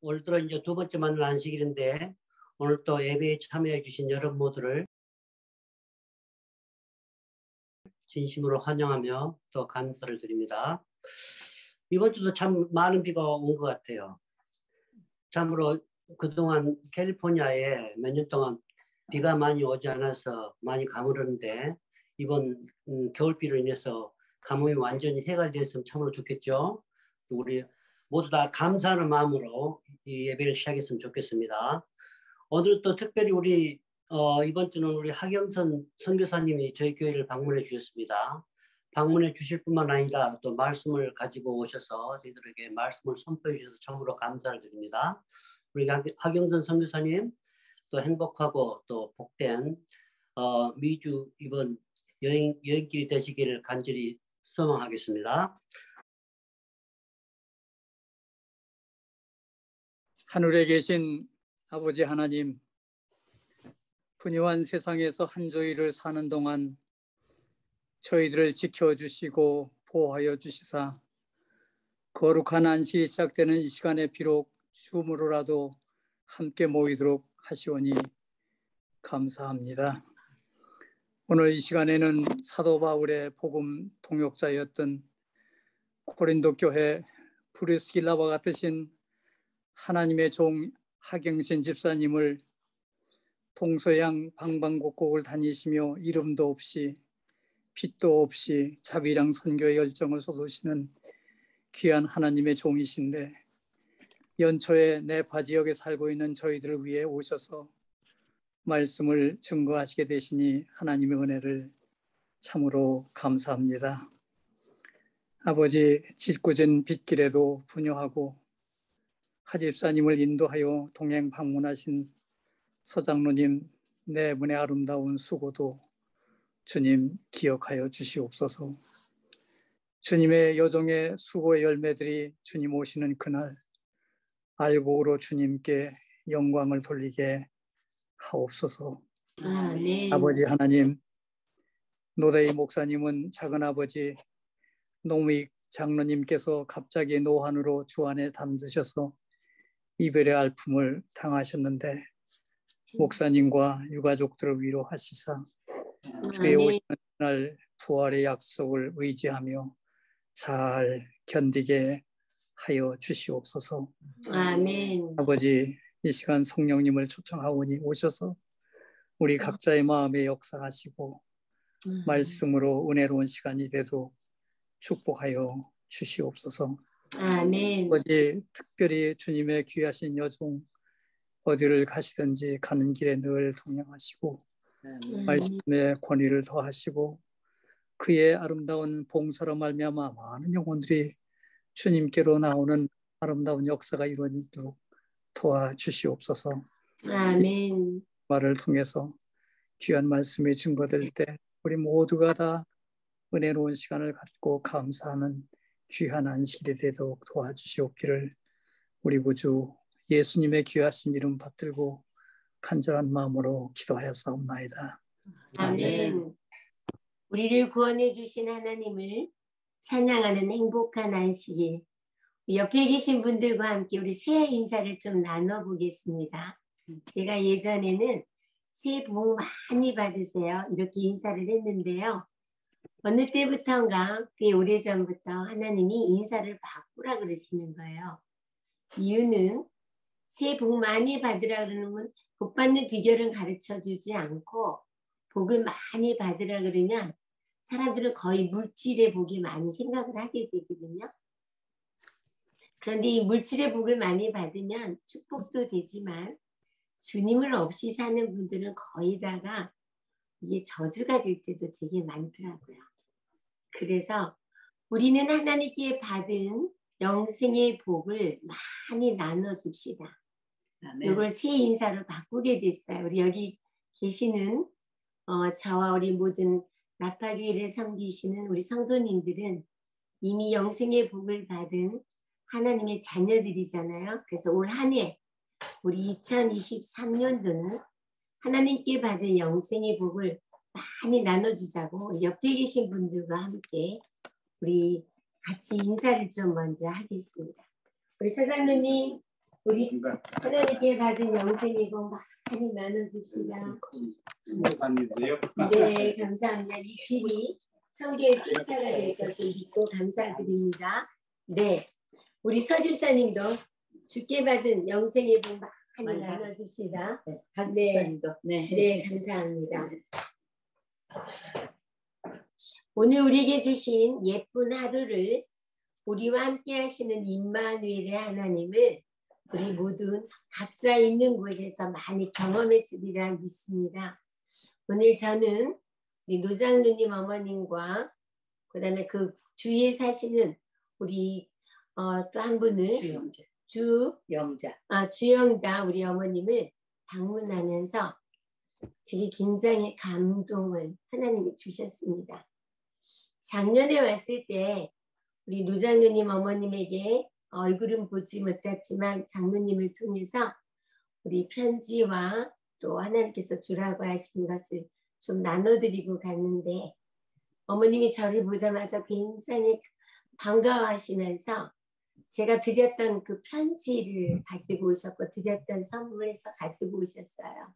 올 들어 이제 두 번째 만난 안식일인데 오늘 또 예배에 참여해 주신 여러분 모두를 진심으로 환영하며 또 감사를 드립니다. 이번 주도 참 많은 비가 온 것 같아요. 참으로 그동안 캘리포니아에 몇 년 동안 비가 많이 오지 않아서 많이 가물었는데 이번 겨울비로 인해서 가뭄이 완전히 해결되었으면 참으로 좋겠죠. 우리 모두 다 감사하는 마음으로 이 예배를 시작했으면 좋겠습니다. 오늘 또 특별히 우리 이번 주는 우리 하경선 선교사님이 저희 교회를 방문해 주셨습니다. 방문해 주실 뿐만 아니라 또 말씀을 가지고 오셔서 저희들에게 말씀을 선포해 주셔서 참으로 감사를 드립니다. 우리 하경선 선교사님 또 행복하고 또 복된 미주 이번 여행길이 되시기를 간절히 소망하겠습니다. 하늘에 계신 아버지 하나님, 분유한 세상에서 한 조이를 사는 동안 저희들을 지켜주시고 보호하여 주시사 거룩한 안식이 시작되는 이 시간에 비록 줌으로라도 함께 모이도록 하시오니 감사합니다. 오늘 이 시간에는 사도 바울의 복음 동역자였던 고린도 교회 브리스길라와 같으신 하나님의 종 하경신 집사님을 동서양 방방곡곡을 다니시며 이름도 없이 빛도 없이 자비랑 선교의 열정을 쏟으시는 귀한 하나님의 종이신데 연초에 네파 지역에 살고 있는 저희들을 위해 오셔서 말씀을 증거하시게 되시니 하나님의 은혜를 참으로 감사합니다. 아버지, 짓궂은 빗길에도 분유하고 하집사님을 인도하여 동행 방문하신 서장로님, 네 분의 아름다운 수고도 주님 기억하여 주시옵소서. 주님의 여정의 수고의 열매들이 주님 오시는 그날 알고 울어 주님께 영광을 돌리게 하옵소서. 아멘. 아버지 하나님, 노대희 목사님은 작은아버지 노무익 장로님께서 갑자기 노환으로 주 안에 잠드셔서 이별의 아픔을 당하셨는데 목사님과 유가족들을 위로하시사 주의 오시는 날 부활의 약속을 의지하며 잘 견디게 하여 주시옵소서. 아멘. 아버지, 이 시간 성령님을 초청하오니 오셔서 우리 각자의 마음에 역사하시고 말씀으로 은혜로운 시간이 되도록 축복하여 주시옵소서. 아멘. 아버지, 특별히 주님의 귀하신 여종 어디를 가시든지 가는 길에 늘 동행하시고 말씀의 권위를 더하시고 그의 아름다운 봉사로 말미암아 많은 영혼들이 주님께로 나오는 아름다운 역사가 이루어지도록 도와주시옵소서. 아멘. 말을 통해서 귀한 말씀이 증거될 때 우리 모두가 다 은혜로운 시간을 갖고 감사하는 귀한 안식일이 되도록 도와주시옵기를 우리 구주 예수님의 귀하신 이름 받들고 간절한 마음으로 기도하였사옵나이다. 아멘. 우리를 구원해 주신 하나님을 찬양하는 행복한 안식일. 옆에 계신 분들과 함께 우리 새해 인사를 좀 나눠보겠습니다. 제가 예전에는 새해 복 많이 받으세요 이렇게 인사를 했는데요. 어느 때부터인가 꽤 오래전부터 하나님이 인사를 바꾸라 그러시는 거예요. 이유는 새해 복 많이 받으라 그러는 건 복 받는 비결은 가르쳐주지 않고 복을 많이 받으라 그러면 사람들은 거의 물질의 복이 많이 생각을 하게 되거든요. 그런데 이 물질의 복을 많이 받으면 축복도 되지만 주님을 없이 사는 분들은 거의 다가 이게 저주가 될 때도 되게 많더라고요. 그래서 우리는 하나님께 받은 영생의 복을 많이 나눠줍시다. 이걸 새 인사로 바꾸게 됐어요. 우리 여기 계시는 저와 우리 모든 나파교회를 섬기시는 우리 성도님들은 이미 영생의 복을 받은 하나님의 자녀들이잖아요. 그래서 올 한 해 우리 2023년도는 하나님께 받은 영생의 복을 많이 나눠주자고 우리 옆에 계신 분들과 함께 우리 같이 인사를 좀 먼저 하겠습니다. 우리 사장님 우리 하나님께 받은 영생의 복 많이 나눠줍시다. 네, 감사합니다. 이 집이 성교의 센터가 될 것을 믿고 감사드립니다. 네, 우리 서집사님도 주께 받은 영생의 복 많이 나눠줍시다. 네, 네, 감사합니다. 오늘 우리에게 주신 예쁜 하루를 우리와 함께 하시는 임마누엘의 하나님을 우리 모두 각자 있는 곳에서 많이 경험했으리라 믿습니다. 오늘 저는 우리 노장누님 어머님과 그다음에 그 주위에 사시는 우리 또 한 분은 주영자 우리 어머님을 방문하면서 제게 굉장히 감동을 하나님이 주셨습니다. 작년에 왔을 때 우리 노장누님 어머님에게 얼굴은 보지 못했지만 장로님을 통해서 우리 편지와 또 하나님께서 주라고 하신 것을 좀 나눠드리고 갔는데 어머님이 저를 보자마자 굉장히 반가워하시면서 제가 드렸던 그 편지를 가지고 오셨고 드렸던 선물에서 가지고 오셨어요.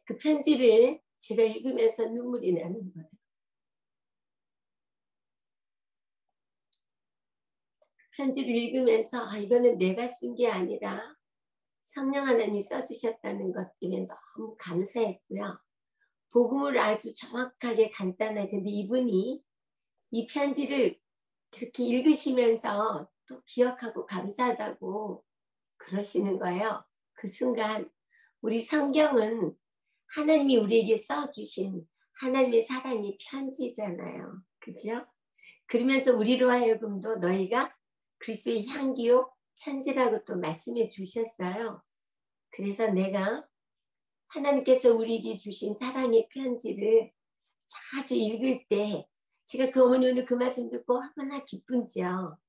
그 편지를 제가 읽으면서 눈물이 나는 거예요. 편지를 읽으면서 이거는 내가 쓴 게 아니라 성령 하나님이 써주셨다는 것 때문에 너무 감사했고요. 복음을 아주 정확하게 간단하게 근데 이분이 이 편지를 그렇게 읽으시면서 또 기억하고 감사하다고 그러시는 거예요. 그 순간 우리 성경은 하나님이 우리에게 써주신 하나님의 사랑의 편지잖아요. 그죠? 그러면서 우리로 하여금도 너희가 그리스도의 향기요 편지라고 또 말씀해 주셨어요. 그래서 내가 하나님께서 우리에게 주신 사랑의 편지를 자주 읽을 때 제가 그 어머니 오늘 그 말씀 듣고 얼마나 기쁜지요.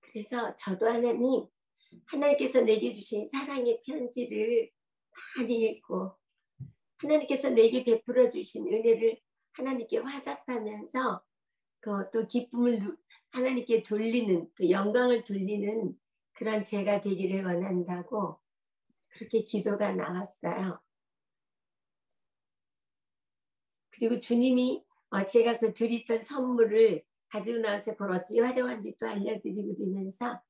그래서 저도 하나님께서 내게 주신 사랑의 편지를 많이 읽고 하나님께서 내게 베풀어 주신 은혜를 하나님께 화답하면서 또 기쁨을 하나님께 돌리는 또 영광을 돌리는 그런 제가 되기를 원한다고 그렇게 기도가 나왔어요. 그리고 주님이 제가 그 드렸던 선물을 가지고 나와서 그걸 어떻게 활용하는지 또 알려드리고 그러면서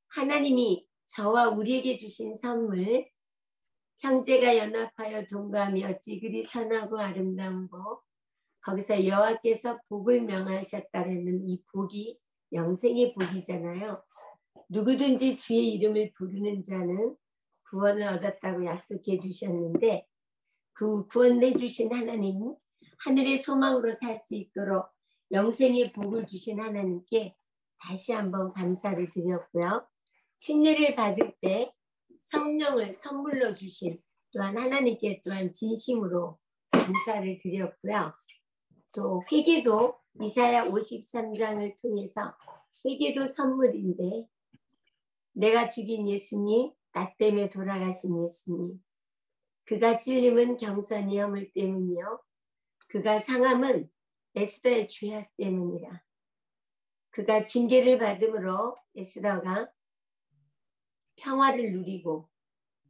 하나님이 저와 우리에게 주신 선물 형제가 연합하여 동거하며 어찌 그리 선하고 아름다운 복 거기서 여호와께서 복을 명하셨다라는 이 복이 영생의 복이잖아요. 누구든지 주의 이름을 부르는 자는 구원을 얻었다고 약속해 주셨는데 그 구원해 주신 하나님 하늘의 소망으로 살 수 있도록 영생의 복을 주신 하나님께 다시 한번 감사를 드렸고요. 침례를 받을 때 성령을 선물로 주신 또한 하나님께 또한 진심으로 감사를 드렸고요. 또 회개도 이사야 53장을 통해서 회개도 선물인데 내가 죽인 예수님, 나 때문에 돌아가신 예수님 그가 찔림은 경선이 허물 때문이요 그가 상함은 에스더의 죄악 때문이라 그가 징계를 받음으로 에스더가 평화를 누리고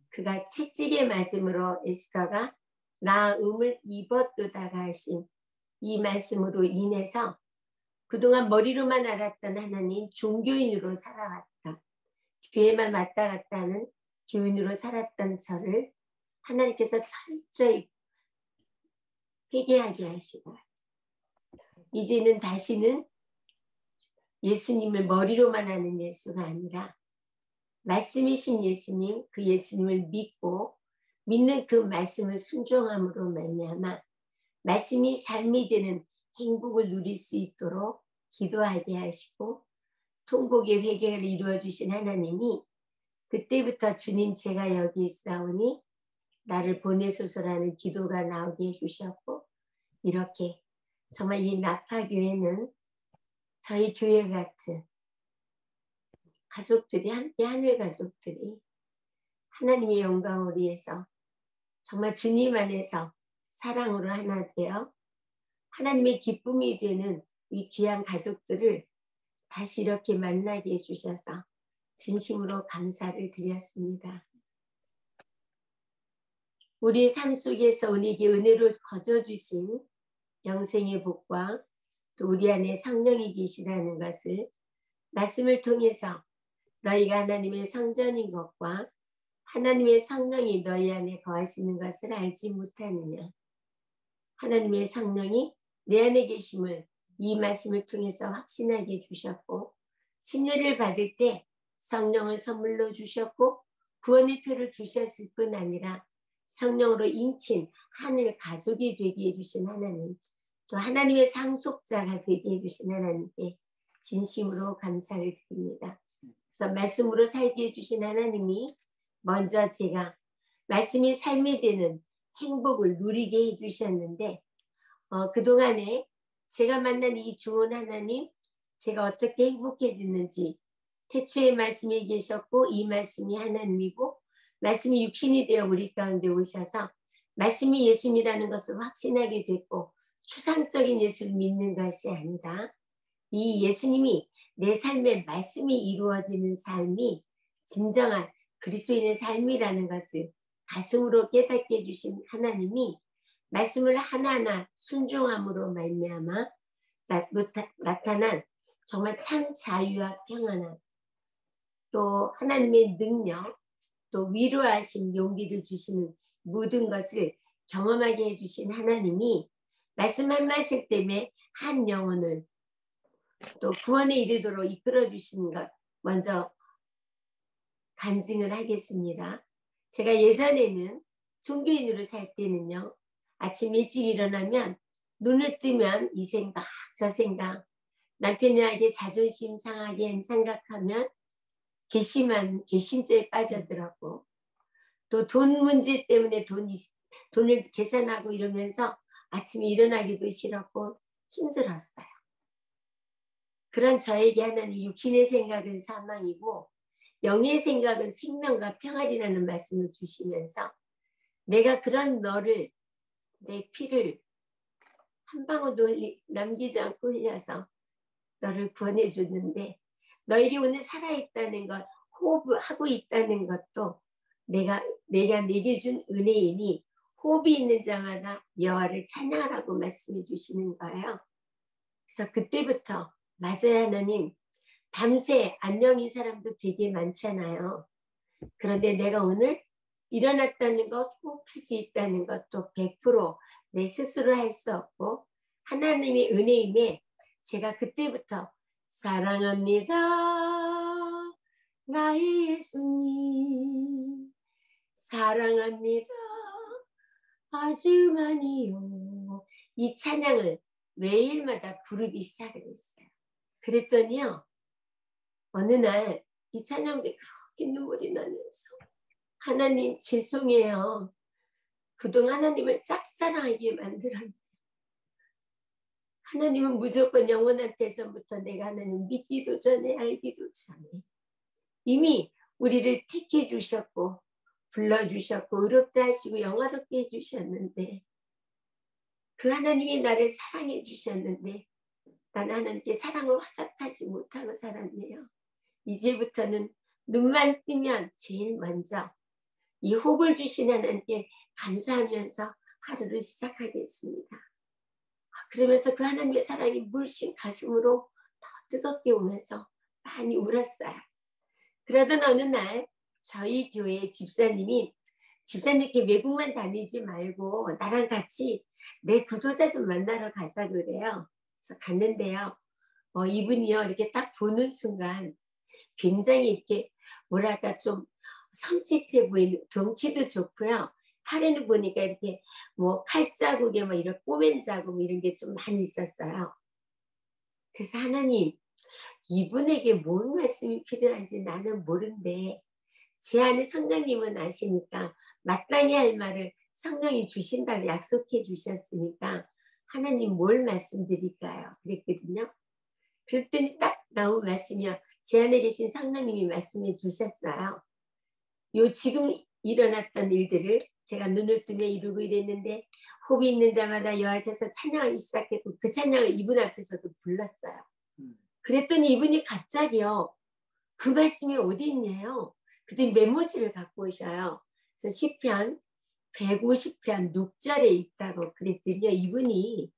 그가 채찍에 맞음으로 에스더가 나음을 입었도다가 하신 이 말씀으로 인해서 그동안 머리로만 알았던 하나님 종교인으로 살아왔다. 교회만 왔다 갔다 하는 교인으로 살았던 저를 하나님께서 철저히 회개하게 하시고 이제는 다시는 예수님을 머리로만 아는 예수가 아니라 말씀이신 예수님, 그 예수님을 믿고 믿는 그 말씀을 순종함으로 말미암아 말씀이 삶이 되는 행복을 누릴 수 있도록 기도하게 하시고 통곡의 회개를 이루어 주신 하나님이 그때부터 주님 제가 여기 있사오니 나를 보내소서라는 기도가 나오게 해주셨고 이렇게 정말 이 나파교회는 저희 교회 같은 가족들이 함께 하늘 가족들이 하나님의 영광을 위해서 정말 주님 안에서 사랑으로 하나 되어 하나님의 기쁨이 되는 이 귀한 가족들을 다시 이렇게 만나게 해주셔서 진심으로 감사를 드렸습니다. 우리의 삶 속에서 우리에게 은혜로 거저주신 영생의 복과 또 우리 안에 성령이 계시다는 것을 말씀을 통해서 너희가 하나님의 성전인 것과 하나님의 성령이 너희 안에 거하시는 것을 알지 못하느냐. 하나님의 성령이 내 안에 계심을 이 말씀을 통해서 확신하게 해주셨고 침례를 받을 때 성령을 선물로 주셨고 구원의 표를 주셨을 뿐 아니라 성령으로 인친 하늘 가족이 되게 해주신 하나님, 또 하나님의 상속자가 되게 해주신 하나님께 진심으로 감사를 드립니다. 그래서 말씀으로 살게 해주신 하나님이 먼저 제가 말씀이 삶이 되는 행복을 누리게 해주셨는데 그동안에 제가 만난 이 좋은 하나님, 제가 어떻게 행복해졌는지 태초에 말씀이 계셨고 이 말씀이 하나님이고 말씀이 육신이 되어 우리 가운데 오셔서 말씀이 예수님이라는 것을 확신하게 됐고 추상적인 예수를 믿는 것이 아니라 이 예수님이 내 삶에 말씀이 이루어지는 삶이 진정한 그리스도인의 삶이라는 것을 가슴으로 깨닫게 해주신 하나님이 말씀을 하나하나 순종함으로 말미암아 나타난 정말 참 자유와 평안함, 또 하나님의 능력, 또 위로하신 용기를 주시는 모든 것을 경험하게 해주신 하나님이 말씀 한 말씀 때문에 한 영혼을 또 구원에 이르도록 이끌어 주시는 것 먼저 간증을 하겠습니다. 제가 예전에는 종교인으로 살 때는요, 아침 일찍 일어나면 눈을 뜨면 이 생각 저 생각, 남편에게 자존심 상하게 생각하면 괘씸죄에 빠져들었고, 또 돈 문제 때문에 돈을 계산하고 이러면서 아침에 일어나기도 싫었고 힘들었어요. 그런 저에게 하나님 육신의 생각은 사망이고 영의 생각은 생명과 평안이라는 말씀을 주시면서 내가 그런 너를, 내 피를 한 방울도 남기지 않고 흘려서 너를 구원해 줬는데 너에게 오늘 살아있다는 것, 호흡을 하고 있다는 것도 내가 내게 준 은혜이니 호흡이 있는 자마다 여호와를 찬양하라고 말씀해 주시는 거예요. 그래서 그때부터 맞아요, 하나님. 밤새 안녕인 사람도 되게 많잖아요. 그런데 내가 오늘 일어났다는 것, 호흡할 수 있다는 것도 100% 내 스스로 할 수 없고 하나님의 은혜임에 제가 그때부터 사랑합니다. 나의 예수님 사랑합니다. 아주 많이요. 이 찬양을 매일마다 부르기 시작을 했어요. 그랬더니요, 어느 날 이 찬양에 그렇게 눈물이 나면서 하나님 죄송해요. 그동안 하나님을 짝사랑하게 만들었는데 하나님은 무조건 영원한 때서부터 내가 하나님 믿기도 전에 알기도 전에 이미 우리를 택해 주셨고 불러주셨고 의롭다 하시고 영화롭게 해주셨는데 그 하나님이 나를 사랑해 주셨는데 나는 하나님께 사랑을 화답하지 못하고 살았네요. 이제부터는 눈만 뜨면 제일 먼저 이 호흡을 주신 하나님께 감사하면서 하루를 시작하겠습니다. 그러면서 그 하나님의 사랑이 물씬 가슴으로 더 뜨겁게 오면서 많이 울었어요. 그러던 어느 날 저희 교회 집사님께 외국만 다니지 말고 나랑 같이 내 구도자 좀 만나러 가자 그래요. 그래서 갔는데요. 이분이요 이렇게 딱 보는 순간 굉장히 이렇게 뭐랄까 좀 섬찟해 보이는, 덩치도 좋고요. 팔에는 보니까 이렇게 뭐 칼자국에 뭐 이런 꼬맨 자국 이런 게 좀 많이 있었어요. 그래서 하나님, 이분에게 뭔 말씀이 필요한지 나는 모른데 제 안에 성령님은 아시니까 마땅히 할 말을 성령이 주신다고 약속해 주셨으니까 하나님 뭘 말씀드릴까요? 그랬거든요. 그랬더니 딱 나온 말씀이요. 제 안에 계신 성령님이 말씀해 주셨어요. 요 지금 일어났던 일들을 제가 눈을 뜨며 이루고 이랬는데 호흡이 있는 자마다 여호와께서 찬양하기 시작했고 그 찬양을 이분 앞에서도 불렀어요. 그랬더니 이분이 갑자기요. 그 말씀이 어디 있냐요. 그랬더니 메모지를 갖고 오셔요. 그래서 시편 150편 6절에 있다고 그랬더니요. 이분이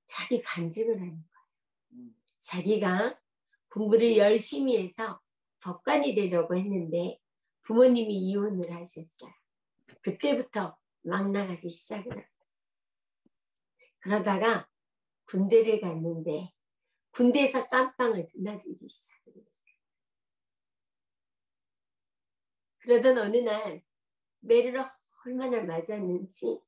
자기 간증을 하는 거예요. 자기가 공부를 열심히 해서 법관이 되려고 했는데 부모님이 이혼을 하셨어요. 그때부터 막 나가기 시작을 합니다. 그러다가 군대를 갔는데 군대에서 깜빵을 드나들기 시작을 했어요. 그러던 어느 날 매를 얼마나 맞았는지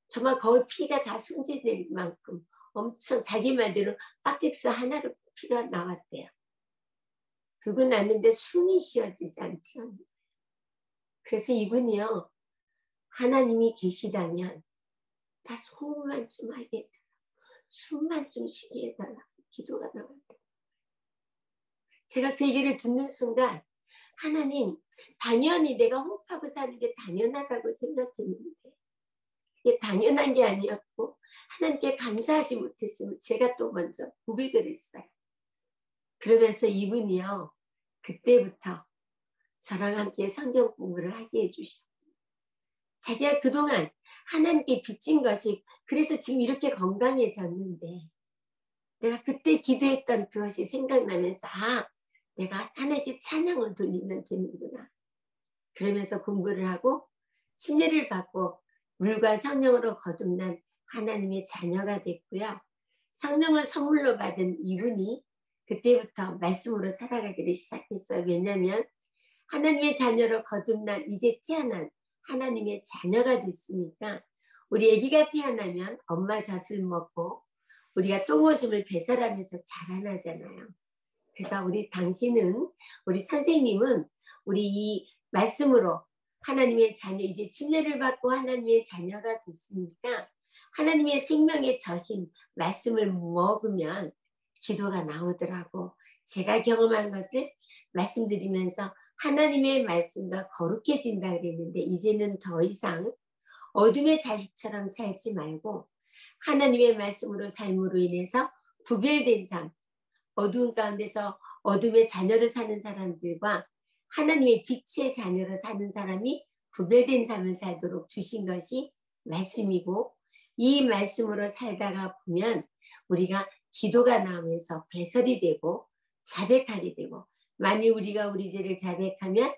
정말 거의 피가 다 손질될 만큼 엄청 자기 말대로 박격수 하나로 피가 나왔대요. 그러고 났는데 숨이 쉬어지지 않대요. 그래서 이분이요. 하나님이 계시다면 나 소문만 좀 하게 해달라. 숨만 좀 쉬게 해달라. 기도가 나왔대요. 제가 그 얘기를 듣는 순간 하나님 당연히 내가 호흡하고 사는 게 당연하다고 생각했는데 이게 당연한 게 아니었고 하나님께 감사하지 못했으면 제가 또 먼저 고백을 했어요. 그러면서 이분이요. 그때부터 저랑 함께 성경 공부를 하게 해주셨고 자기가 그동안 하나님께 빚진 것이 그래서 지금 이렇게 건강해졌는데 내가 그때 기도했던 그것이 생각나면서 내가 하나님께 찬양을 돌리면 되는구나. 그러면서 공부를 하고 침례를 받고 물과 성령으로 거듭난 하나님의 자녀가 됐고요. 성령을 선물로 받은 이분이 그때부터 말씀으로 살아가기를 시작했어요. 왜냐하면 하나님의 자녀로 거듭난 이제 태어난 하나님의 자녀가 됐으니까 우리 아기가 태어나면 엄마 젖을 먹고 우리가 똥오줌을 배설하면서 자라나잖아요. 그래서 우리 선생님은 우리 이 말씀으로 하나님의 자녀 이제 침례를 받고 하나님의 자녀가 됐으니까 하나님의 생명의 젖인 말씀을 먹으면 기도가 나오더라고. 제가 경험한 것을 말씀드리면서 하나님의 말씀과 거룩해진다 그랬는데 이제는 더 이상 어둠의 자식처럼 살지 말고 하나님의 말씀으로 삶으로 인해서 구별된 삶, 어두운 가운데서 어둠의 자녀를 사는 사람들과 하나님의 빛의 자녀로 사는 사람이 구별된 삶을 살도록 주신 것이 말씀이고 이 말씀으로 살다가 보면 우리가 기도가 나오면서 배설이 되고 자백하게 되고 만일 우리가 우리 죄를 자백하면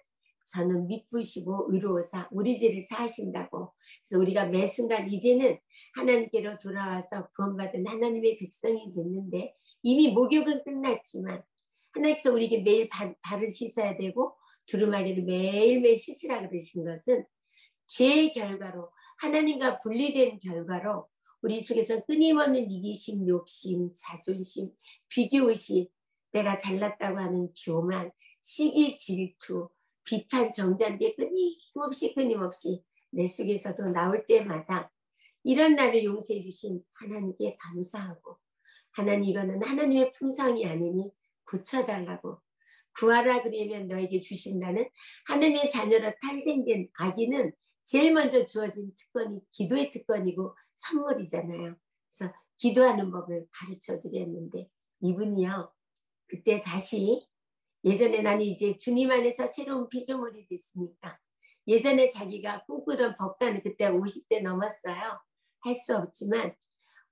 저는 미쁘시고 의로우사 우리 죄를 사하신다고. 그래서 우리가 매 순간 이제는 하나님께로 돌아와서 구원받은 하나님의 백성이 됐는데 이미 목욕은 끝났지만 하나님께서 우리에게 매일 발을 씻어야 되고 두루마리를 매일매일 씻으라 그러신 것은 죄의 결과로 하나님과 분리된 결과로 우리 속에서 끊임없는 이기심, 욕심, 자존심, 비교의식, 내가 잘났다고 하는 교만, 시기, 질투, 비판, 정죄인데 끊임없이 내 속에서도 나올 때마다 이런 나를 용서해 주신 하나님께 감사하고 하나님 이거는 하나님의 품성이 아니니 고쳐달라고 구하라 그러면 너에게 주신다는 하나님의 자녀로 탄생된 아기는 제일 먼저 주어진 특권이 기도의 특권이고 선물이잖아요. 그래서 기도하는 법을 가르쳐 드렸는데 이분이요. 그때 다시 예전에 나는 이제 주님 안에서 새로운 피조물이 됐으니까 예전에 자기가 꿈꾸던 법관은 그때 50대 넘었어요. 할 수 없지만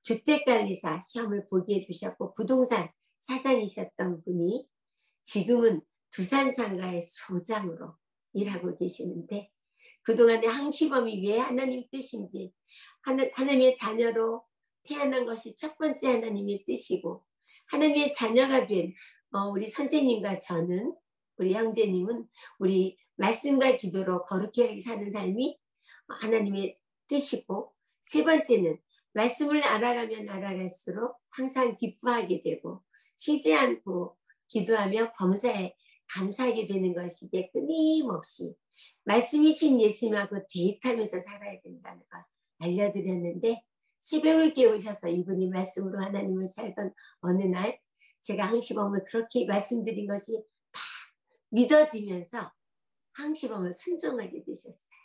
주택관리사 시험을 보게 해주셨고 부동산 사장이셨던 분이 지금은 두산상가의 소장으로 일하고 계시는데 그동안의 항시범이 왜 하나님 뜻인지 하나님의 자녀로 태어난 것이 첫 번째 하나님의 뜻이고 하나님의 자녀가 된 우리 선생님과 저는 우리 형제님은 우리 말씀과 기도로 거룩하게 사는 삶이 하나님의 뜻이고 세 번째는 말씀을 알아가면 알아갈수록 항상 기뻐하게 되고 쉬지 않고 기도하며 범사에 감사하게 되는 것이기에 끊임없이 말씀이신 예수님하고 데이트하면서 살아야 된다는 걸 알려드렸는데 새벽을 깨우셔서 이분이 말씀으로 하나님을 살던 어느 날 제가 항시범을 그렇게 말씀드린 것이 다 믿어지면서 항시범을 순종하게 되셨어요.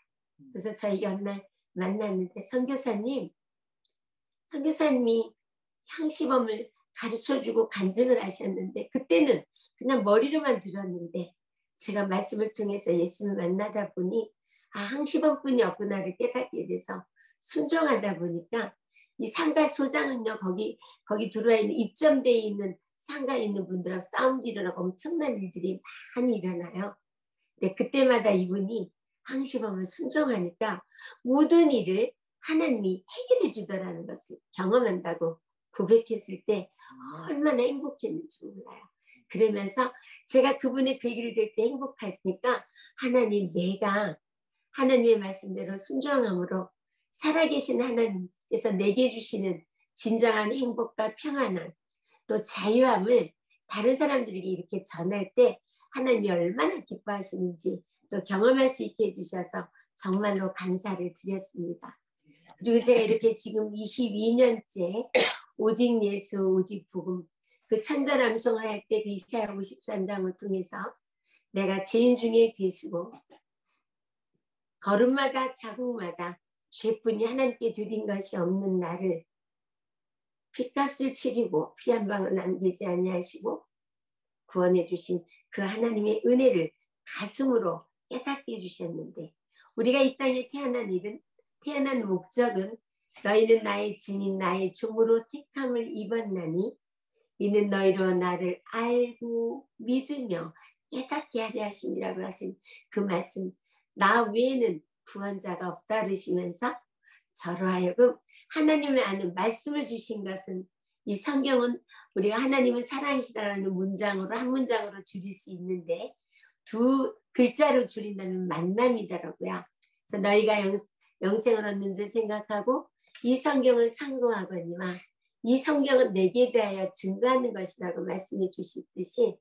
그래서 저희가 어느 날 만났는데 선교사님이 항시범을 가르쳐주고 간증을 하셨는데 그때는 그냥 머리로만 들었는데 제가 말씀을 통해서 예수를 만나다 보니 항시범뿐이 없구나를 깨닫게 돼서 순종하다 보니까 이 상가 소장은요 거기 들어와 있는 입점되어 있는 상가에 있는 분들하고 싸움도 일어나고 엄청난 일들이 많이 일어나요. 근데 그때마다 이분이 항시범을 순종하니까 모든 일을 하나님이 해결해 주더라는 것을 경험한다고 고백했을 때 얼마나 행복했는지 몰라요. 그러면서 제가 그분의 그 얘기를 들을 때 행복하니까 하나님, 내가 하나님의 말씀대로 순종함으로 살아계신 하나님께서 내게 주시는 진정한 행복과 평안함, 또 자유함을 다른 사람들에게 이렇게 전할 때 하나님이 얼마나 기뻐하시는지 또 경험할 수 있게 해주셔서 정말로 감사를 드렸습니다. 그리고 제가 이렇게 지금 22년째 오직 예수, 오직 복음 그 찬전 암송을 할 때 그 이사야 53장을 통해서 내가 죄인 중에 괴수고 걸음마다 자국마다 죄뿐이 하나님께 드린 것이 없는 나를 핏값을 치르고 피 한 방울 남기지 아니하시고 구원해 주신 그 하나님의 은혜를 가슴으로 깨닫게 해주셨는데 우리가 이 땅에 태어난 목적은 너희는 나의 증인 나의 종으로 택함을 입었나니 이는 너희로 나를 알고 믿으며 깨닫게 하려 하심이라고 하신 그 말씀, 나 외에는 구원자가 없다 그러시면서 저로 하여금 하나님을 아는 말씀을 주신 것은 이 성경은 우리가 하나님은 사랑이시다라는 문장으로 한 문장으로 줄일 수 있는데 두 글자로 줄인다면 만남이더라고요. 그래서 너희가 영생을 얻는 줄 생각하고 이 성경을 상고하거니와 이 성경은 내게 대하여 증거하는 것이라고 말씀해 주시듯이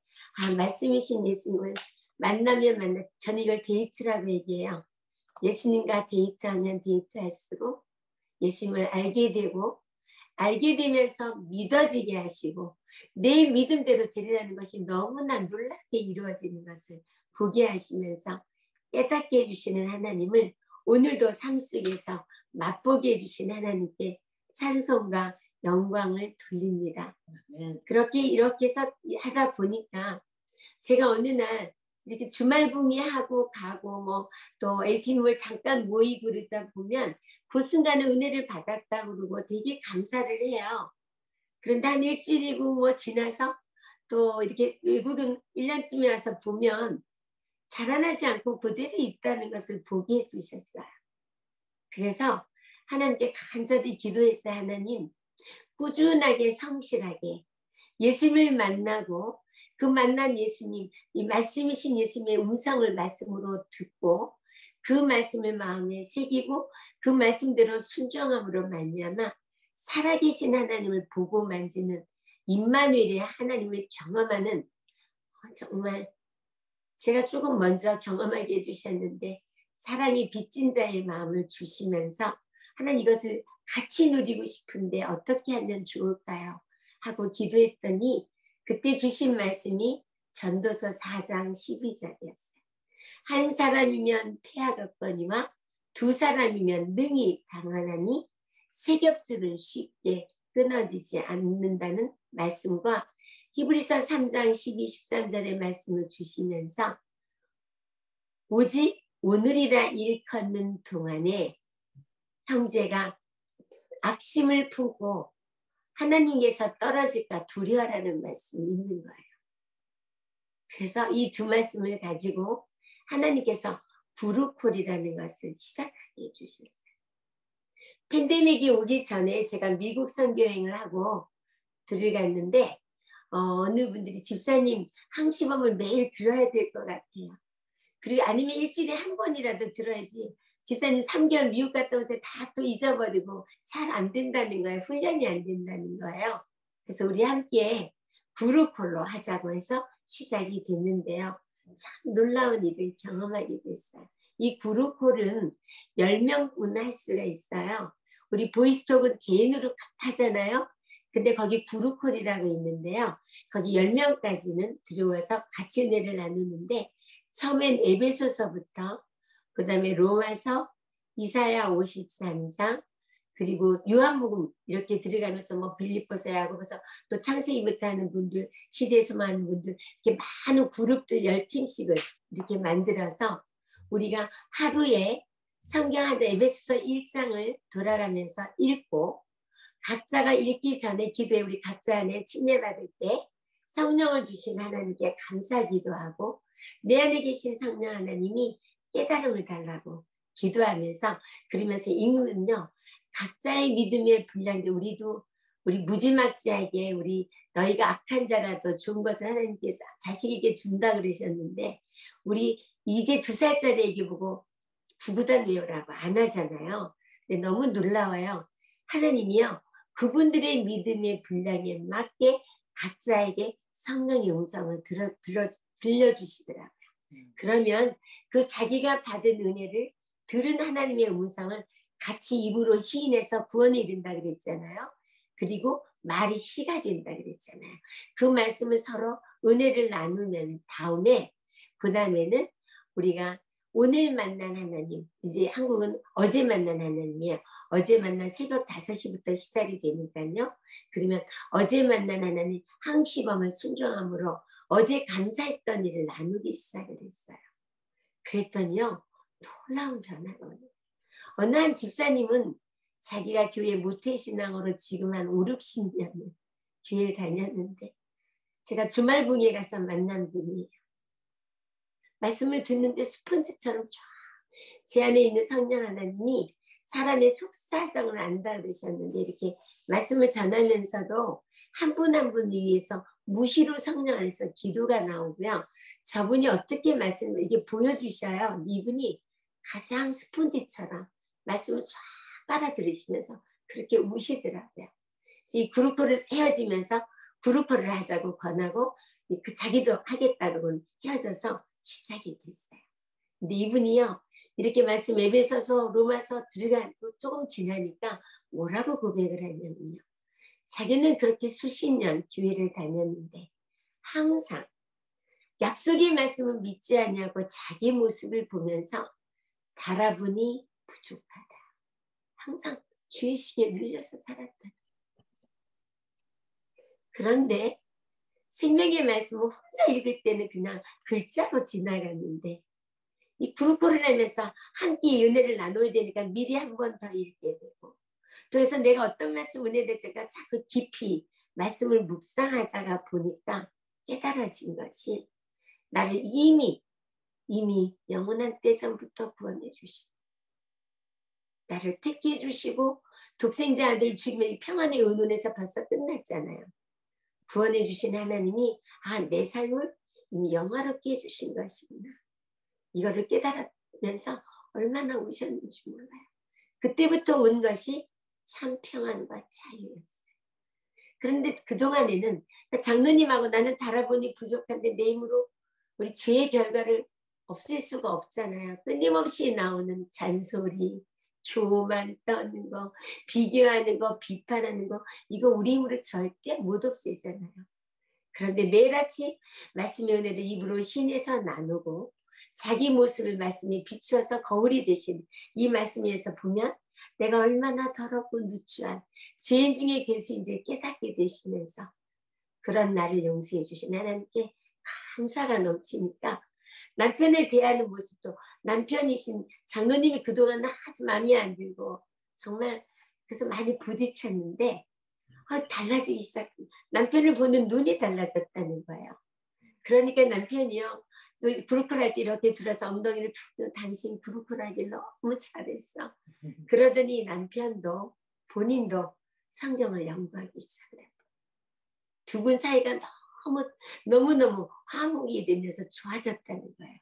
말씀이신 예수님을 만나면 저는 이걸 데이트라고 얘기해요. 예수님과 데이트하면 데이트할수록 예수님을 알게 되고 알게 되면서 믿어지게 하시고 내 믿음대로 되리라는 것이 너무나 놀랍게 이루어지는 것을 보게 하시면서 깨닫게 해주시는 하나님을 오늘도 삶 속에서 맛보게 해주신 하나님께 찬송과 영광을 돌립니다. 이렇게 해서 하다 보니까 제가 어느 날 이렇게 주말붕이하고 가고 또 에이티몰 잠깐 모이고 그러다 보면 그 순간에 은혜를 받았다고 그러고 되게 감사를 해요. 그런데 한 일주일이고 지나서 또 이렇게 외국은 1년쯤에 와서 보면 자라나지 않고 그대로 있다는 것을 보게 해주셨어요. 그래서 하나님께 간절히 기도했어요. 하나님, 꾸준하게 성실하게 예수님을 만나고 그 만난 예수님, 이 말씀이신 예수님의 음성을 말씀으로 듣고 그 말씀을 마음에 새기고 그 말씀대로 순종함으로 말미암아 살아계신 하나님을 보고 만지는 임마누엘의 하나님을 경험하는 정말 제가 조금 먼저 경험하게 해주셨는데 사랑이 빚진 자의 마음을 주시면서 하나님 이것을 같이 누리고 싶은데 어떻게 하면 좋을까요? 하고 기도했더니 그때 주신 말씀이 전도서 4장 12절이었어요. 한 사람이면 폐하겠거니와 두 사람이면 능히 당하나니 세 겹줄은 쉽게 끊어지지 않는다는 말씀과 히브리서 3장 12, 13절의 말씀을 주시면서 오직 오늘이라 일컫는 동안에 형제가 악심을 품고 하나님께서 떨어질까 두려워라는 말씀이 있는 거예요. 그래서 이 두 말씀을 가지고 하나님께서 부르콜이라는 것을 시작하게 해주셨어요. 팬데믹이 오기 전에 제가 미국 선교여행을 하고 들어갔는데 어느 분들이 집사님 항시범을 매일 들어야 될 것 같아요. 그리고 아니면 일주일에 한 번이라도 들어야지 집사님 3개월 미국 갔다 오면서 다 또 잊어버리고 잘 안 된다는 거예요. 훈련이 안 된다는 거예요. 그래서 우리 함께 부르콜로 하자고 해서 시작이 됐는데요. 참 놀라운 일을 경험하게 됐어요. 이 부르콜은 10명분 할 수가 있어요. 우리 보이스톡은 개인으로 하잖아요. 근데 거기 부르콜이라고 있는데요. 거기 10명까지는 들어와서 같이 은혜를 나누는데 처음엔 에베소서부터 그 다음에 로마서, 이사야 53장, 그리고 요한복음 이렇게 들어가면서 뭐 빌립보서, 야고보서, 또 창세기부터 하는 분들, 시대 수많은 분들, 이렇게 많은 그룹들 10팀씩을 이렇게 만들어서 우리가 하루에 성경 한 장, 에베소서 1장을 돌아가면서 읽고, 각자가 읽기 전에 기도에 우리 각자 안에 침례받을 때 성령을 주신 하나님께 감사기도 하고, 내 안에 계신 성령 하나님이 깨달음을 달라고 기도하면서, 그러면서 읽으면요, 각자의 믿음의 분량대 우리 무지막지하게 우리 너희가 악한 자라도 좋은 것을 하나님께서 자식에게 준다 그러셨는데, 우리 이제 2살짜리에게 보고 구구단 외우라고 안 하잖아요. 근데 너무 놀라워요. 하나님이요, 그분들의 믿음의 분량에 맞게 각자에게 성령의 음성을 들려주시더라고요. 그러면 그 자기가 받은 은혜를 들은 하나님의 음성을 같이 입으로 시인해서 구원에 이른다 그랬잖아요. 그리고 말이 시가 된다 그랬잖아요. 그 말씀을 서로 은혜를 나누면 다음에, 그 다음에는 우리가 오늘 만난 하나님, 이제 한국은 어제 만난 하나님이에요. 어제 만난 새벽 5시부터 시작이 되니까요. 그러면 어제 만난 하나님 항시범을 순종함으로 어제 감사했던 일을 나누기 시작을 했어요. 그랬더니요, 놀라운 변화가 오네요. 어느 한 집사님은 자기가 교회 모태신앙으로 지금 한 5, 60년을 교회를 다녔는데, 제가 주말붕에 가서 만난 분이에요. 말씀을 듣는데 스펀지처럼 쫙 제 안에 있는 성령 하나님이 사람의 속사정을 안다 그러셨는데, 이렇게 말씀을 전하면서도 한 분 한 분을 위해서 무시로 성령 안에서 기도가 나오고요. 저분이 어떻게 말씀을 이게 보여주셔요. 이분이 가장 스펀지처럼 말씀을 쫙 빨아들이시면서 그렇게 우시더라고요. 그래서 이 그룹코를 헤어지면서 그룹코를 하자고 권하고, 그 자기도 하겠다고 헤어져서 시작이 됐어요. 근데 이분이요, 이렇게 말씀 에베소서, 로마서 들어가고 조금 지나니까 뭐라고 고백을 하냐면요, 자기는 그렇게 수십 년 교회를 다녔는데 항상 약속의 말씀을 믿지 않냐고 자기 모습을 보면서 달아보니 부족하다. 항상 죄의식에 눌려서 살았다. 그런데 생명의 말씀을 혼자 읽을 때는 그냥 글자로 지나갔는데, 이 그룹코를 하면서 함께 은혜를 나눠야 되니까 미리 한 번 더 읽게 되고, 그래서 내가 어떤 말씀 은혜를 제가 자꾸 깊이 말씀을 묵상하다가 보니까 깨달아진 것이, 나를 이미 영원한 때선부터 구원해 주시고, 나를 택해 주시고, 독생자 아들 죽임의 평안의 의논에서 벌써 끝났잖아요. 구원해 주신 하나님이 내 삶을 이미 영화롭게 해주신 것이구나, 이거를 깨달으면서 얼마나 우셨는지 몰라요. 그때부터 온 것이 참 평안과 자유였어요. 그런데 그동안에는 장로님하고 나는 달아보니 부족한데 내 힘으로 우리 죄의 결과를 없앨 수가 없잖아요. 끊임없이 나오는 잔소리, 교만 떠는 거, 비교하는 거, 비판하는 거, 이거 우리 힘으로 절대 못 없애잖아요. 그런데 매일 아침 말씀의 은혜를 입으로 신해서 나누고, 자기 모습을 말씀에 비추어서 거울이 되신 이 말씀에서 보면 내가 얼마나 더럽고 누추한 죄인 중에 계수 이제 깨닫게 되시면서, 그런 나를 용서해 주신 하나님께 감사가 넘치니까 남편을 대하는 모습도, 남편이신 장로님이 그동안 아주 마음에 안 들고 정말 그래서 많이 부딪혔는데 달라지기 시작, 남편을 보는 눈이 달라졌다는 거예요. 그러니까 남편이요, 또 브루클 할 때 이렇게 들어서 엉덩이를 툭, 당신 브루클 하길 너무 잘했어. 그러더니 남편도 본인도 성경을 연구하기 시작해요. 두 분 사이가 너무너무 화목이 되면서 좋아졌다는 거예요.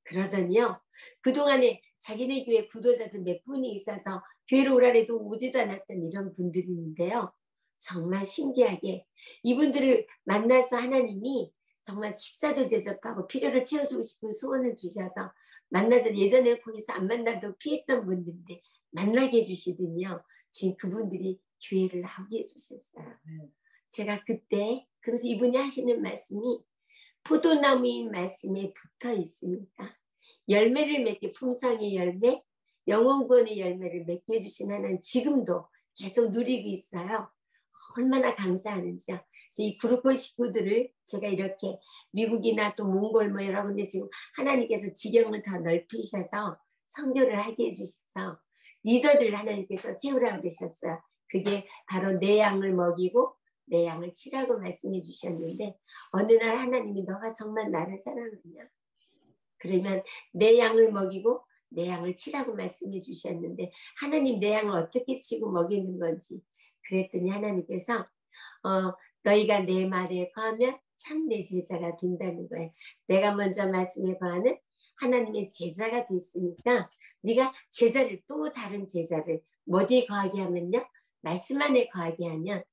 그러더니요, 그동안에 자기네 교회 구도자도 몇 분이 있어서 교회로 오라 해도 오지도 않았던 이런 분들이 있는데요, 정말 신기하게 이분들을 만나서 하나님이 정말 식사도 대접하고 필요를 채워주고 싶은 소원을 주셔서 만나서, 예전에 거기서 안 만나도 피했던 분들인데 만나게 해주시더니요, 지금 그분들이 교회를 나오게 해주셨어요. 제가 그때 그래서 이분이 하시는 말씀이, 포도나무인 말씀에 붙어 있으니까 열매를 맺게, 풍성의 열매, 영혼권의 열매를 맺게 해주신 하나님 지금도 계속 누리고 있어요. 얼마나 감사하는지요. 그래서 이 그룹 식구들을 제가 이렇게 미국이나 또 몽골 뭐 여러 군데 지금 하나님께서 지경을 더 넓히셔서 선교를 하게 해주셔서 리더들 하나님께서 세우라고 그러셨어요. 그게 바로 내 양을 먹이고 내 양을 치라고 말씀해 주셨는데 어느 날 하나님이 너가 정말 나를 사랑하냐? 그러면 내 양을 먹이고 내 양을 치라고 말씀해 주셨는데 하나님 내 양을 어떻게 치고 먹이는 건지 그랬더니 하나님께서 너희가 내 말에 거하면 참 내 제자가 된다는 거예요. 내가 먼저 말씀에 거하는 하나님의 제자가 됐으니까 네가 제자를 또 다른 제자를 어디에 거하게 하면요. 말씀 안에 거하게 하면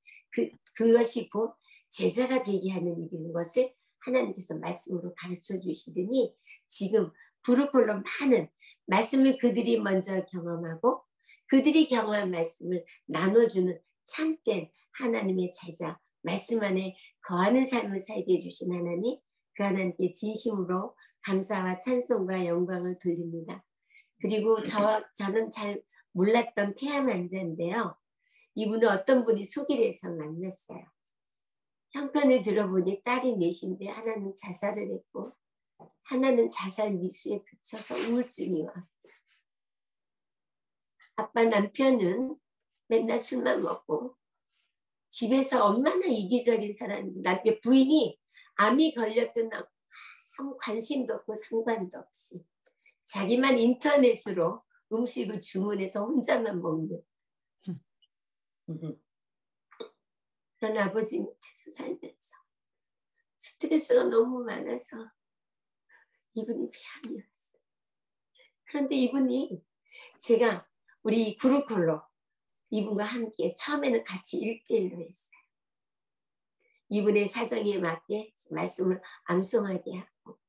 그것이 곧 제자가 되게 하는 일인 것을 하나님께서 말씀으로 가르쳐 주시더니 지금 브루콜로 많은 말씀을 그들이 먼저 경험하고 그들이 경험한 말씀을 나눠주는 참된 하나님의 제자 말씀 안에 거하는 삶을 살게 해주신 하나님 그 하나님께 진심으로 감사와 찬송과 영광을 돌립니다. 그리고 저는 잘 몰랐던 폐암 환자인데요. 이분은 어떤 분이 소개를 해서 만났어요. 형편을 들어보니 딸이 넷인데 하나는 자살을 했고 하나는 자살 미수에 그쳐서 우울증이 와. 아빠 남편은 맨날 술만 먹고 집에서 얼마나 이기적인 사람인지 남편 부인이 암이 걸렸던 아무 관심도 없고 상관도 없이 자기만 인터넷으로 음식을 주문해서 혼자만 먹는 그런 아버지 밑에서 살면서 스트레스가 너무 많아서 이분이 폐암이었어요. 그런데 이분이 제가 우리 그룹콜로 이분과 함께 처음에는 같이 1대1로 했어요. 이분의 사정에 맞게 말씀을 암송하게 하고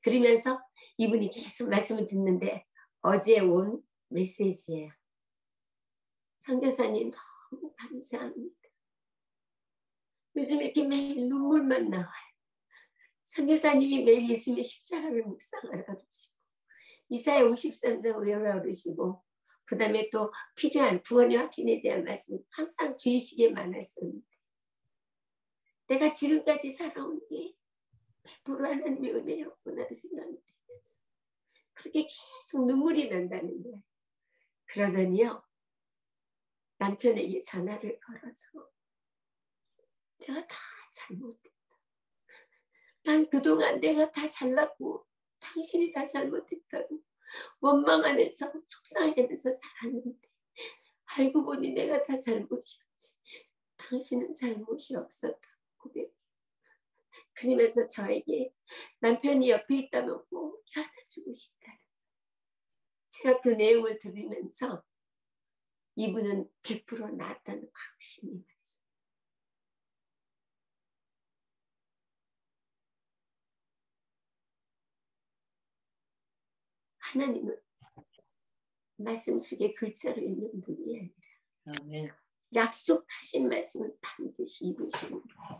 그러면서 이분이 계속 말씀을 듣는데 어제 온 메시지예요. 선교사님 너무 감사합니다. 요즘 이렇게 매일 눈물만 나와요. 선교사님이 매일 있으면 십자가를 묵상하라 그러시고 이사야 53장 외우라 그러시고 그 다음에 또 필요한 구원의 확신에 대한 말씀 항상 주의시게만 하셨는데 내가 지금까지 살아온 게 100% 하나님의 은혜였구나 생각이 들면서 그렇게 계속 눈물이 난다는 거예요. 그러더니요 남편에게 전화를 걸어서 내가 다 잘못했다. 난 그동안 내가 다 잘났고 당신이 다 잘못했다고 원망 안에서 속상해하면서 살았는데 알고 보니 내가 다 잘못이었지. 당신은 잘못이 없었다. 고백. 그러면서 저에게 남편이 옆에 있다면 꼭 안아주고 싶다. 제가 그 내용을 들으면서 이분은 100% 나았다는 확신이 났어요. 하나님은 말씀 속에 글자로 있는 분이 아니라 약속하신 말씀을 반드시 이루시는 거예요.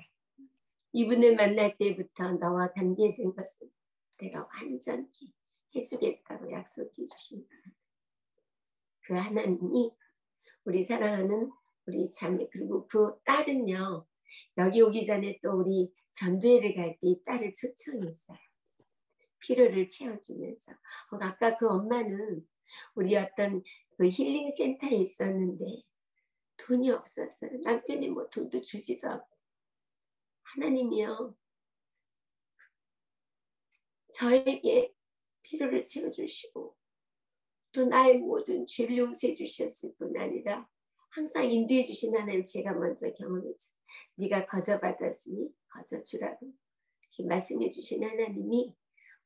이분을 만날 때부터 너와 관계된 것을 내가 완전히 해주겠다고 약속해 주신 거예요. 그 하나님이 우리 사랑하는 우리 자매 그리고 그 딸은요. 여기 오기 전에 또 우리 전도회를 갈 때 딸을 초청했어요. 필요를 채워주면서 아까 그 엄마는 우리 어떤 그 힐링 센터에 있었는데 돈이 없었어요. 남편이 뭐 돈도 주지도 않고 하나님이요 저에게 필요를 채워주시고 또 나의 모든 죄를 용서해 주셨을 뿐 아니라 항상 인도해 주신 하나님 제가 먼저 경험했죠. 네가 거저받았으니 거저주라고 말씀해 주신 하나님이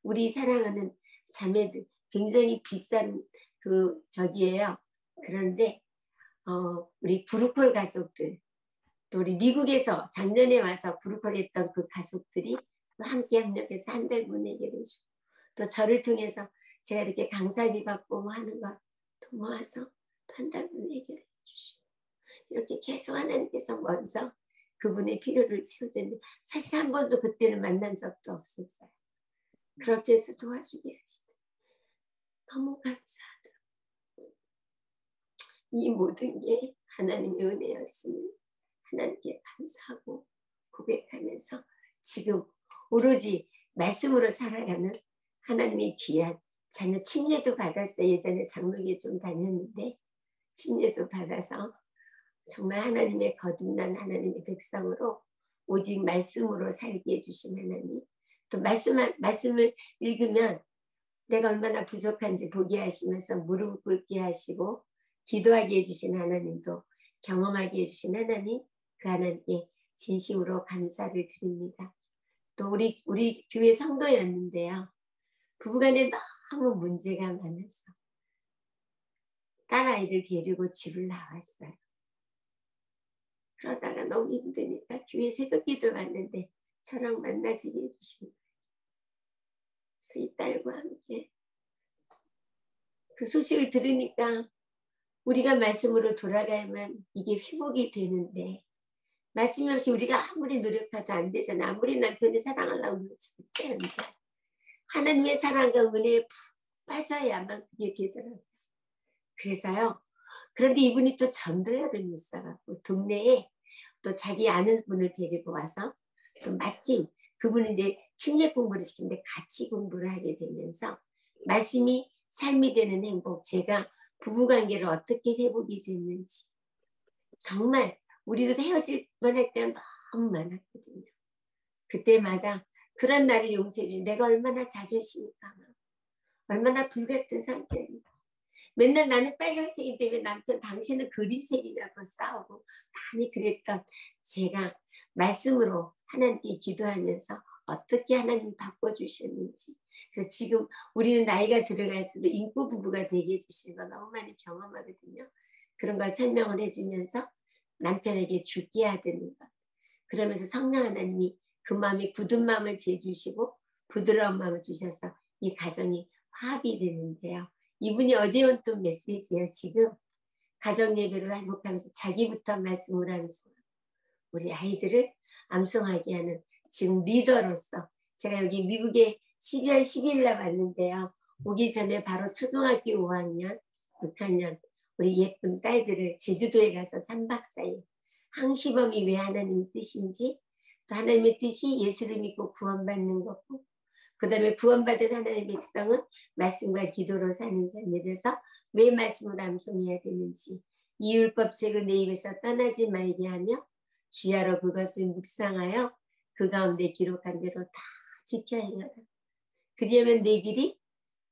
우리 사랑하는 자매들 굉장히 비싼 그 저기예요. 그런데 우리 브루콜 가족들 또 우리 미국에서 작년에 와서 브루콜 했던 그 가족들이 또 함께 협력해서 한 달 보내게 되시고 또 저를 통해서 제가 이렇게 강사비 받고 뭐 하는 거 또 모아서 또 한 달 보내게 해주시고 이렇게 계속 하나님께서 먼저 그분의 필요를 채워주는데 사실 한 번도 그때는 만난 적도 없었어요. 그렇게 해서 도와주게 하시더라고요. 너무 감사하더라고요. 이 모든 게 하나님의 은혜였음을 하나님께 감사하고 고백하면서 지금 오로지 말씀으로 살아가는 하나님의 귀한 자녀 침례도 받았어요. 예전에 장로교에 좀 다녔는데 침례도 받아서 정말 하나님의 거듭난 하나님의 백성으로 오직 말씀으로 살게 해주신 하나님, 또 말씀을 읽으면 내가 얼마나 부족한지 보게 하시면서 무릎 꿇게 하시고 기도하게 해주신 하나님도 경험하게 해주신 하나님, 그 하나님께 진심으로 감사를 드립니다. 또 우리 교회 성도였는데요. 부부간에 너무 문제가 많아서 딸아이를 데리고 집을 나왔어요. 그러다가 너무 힘드니까 교회 새벽기도 왔는데 저랑 만나지게 해주신 거예요. 그래서 이 딸과 함께 그 소식을 들으니까 우리가 말씀으로 돌아가야만 이게 회복이 되는데 말씀이 없이 우리가 아무리 노력해도 안 되잖아. 아무리 남편을 사랑하려고 절대 안 돼. 하나님의 사랑과 은혜에 푹 빠져야만 그게 되더라고요. 그래서요. 그런데 이분이 또 전도여를 있어갖고 동네에 또 자기 아는 분을 데리고 와서 또 마침 그분은 이제 침례 공부를 시키는데 같이 공부를 하게 되면서 말씀이 삶이 되는 행복, 제가 부부관계를 어떻게 회복이 됐는지 정말 우리도 헤어질 뻔할 때가 너무 많았거든요. 그때마다 그런 나를 용서해 주신 내가 얼마나 자존심이 강하고 얼마나 불같은 상태인가. 맨날 나는 빨간색이 때문에 남편 당신은 그린색이라고 싸우고 많이 그랬던 제가 말씀으로 하나님께 기도하면서 어떻게 하나님 바꿔주셨는지, 그래서 지금 우리는 나이가 들어갈수록 인구 부부가 되게 해주시는 거 너무 많이 경험하거든요. 그런 걸 설명을 해주면서 남편에게 죽게 하는 것, 그러면서 성령 하나님이 그 마음에 굳은 마음을 재주시고 부드러운 마음을 주셔서 이 가정이 화합이 되는데요. 이분이 어제 온 또 메시지예요. 지금 가정 예배를 행복하면서 자기부터 말씀을 하면서 우리 아이들을 암송하게 하는 지금 리더로서 제가 여기 미국에 12월 10일 날 왔는데요. 오기 전에 바로 초등학교 5학년, 6학년 우리 예쁜 딸들을 제주도에 가서 3박 4일 항시범이 왜 하나님의 뜻인지, 또 하나님의 뜻이 예수를 믿고 구원받는 거고, 그 다음에 구원받은 하나님의 백성은 말씀과 기도로 사는 삶에 대해서 왜 말씀을 암송해야 되는지, 이 율법책을 내 입에서 떠나지 말게 하며 주야로 그것을 묵상하여 그 가운데 기록한 대로 다 지켜 행하라. 그리하면 내 길이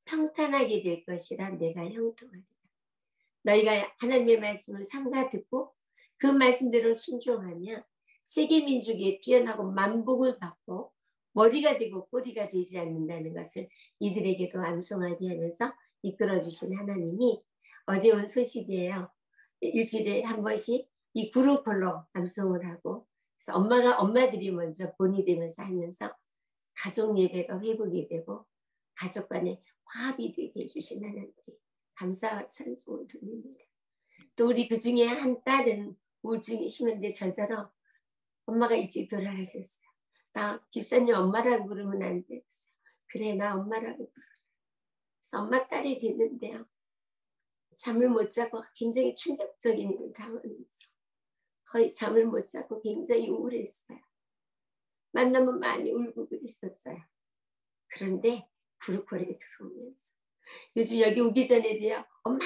평탄하게 될 것이라 내가 형통하리라. 너희가 하나님의 말씀을 삼가 듣고 그 말씀대로 순종하며 세계 민족에 뛰어나고 만복을 받고 머리가 되고 꼬리가 되지 않는다는 것을 이들에게도 암송하게 하면서 이끌어주신 하나님이 어제 온 소식이에요. 일주일에 한 번씩 이 그룹홀로 암송을 하고, 그래서 엄마들이 먼저 본이 되면서 하면서 가족 예배가 회복이 되고 가족 간에 화합이 되게 해주신 하나님께 감사와 찬송을 드립니다. 또 우리 그 중에 한 딸은 우울증이 심한데 절대로 엄마가 일찍 돌아가셨어요. 나 집사님 엄마라고 부르면 안 되겠어요. 그래, 나 엄마라고 부르라. 그래서 엄마 딸이 됐는데요. 잠을 못 자고 굉장히 충격적인 일을 당하면서 거의 잠을 못 자고 굉장히 우울했어요. 만나면 많이 울고 그랬었어요. 그런데 그룹콜에 들어오면서 요즘 여기 오기 전에도요. 엄마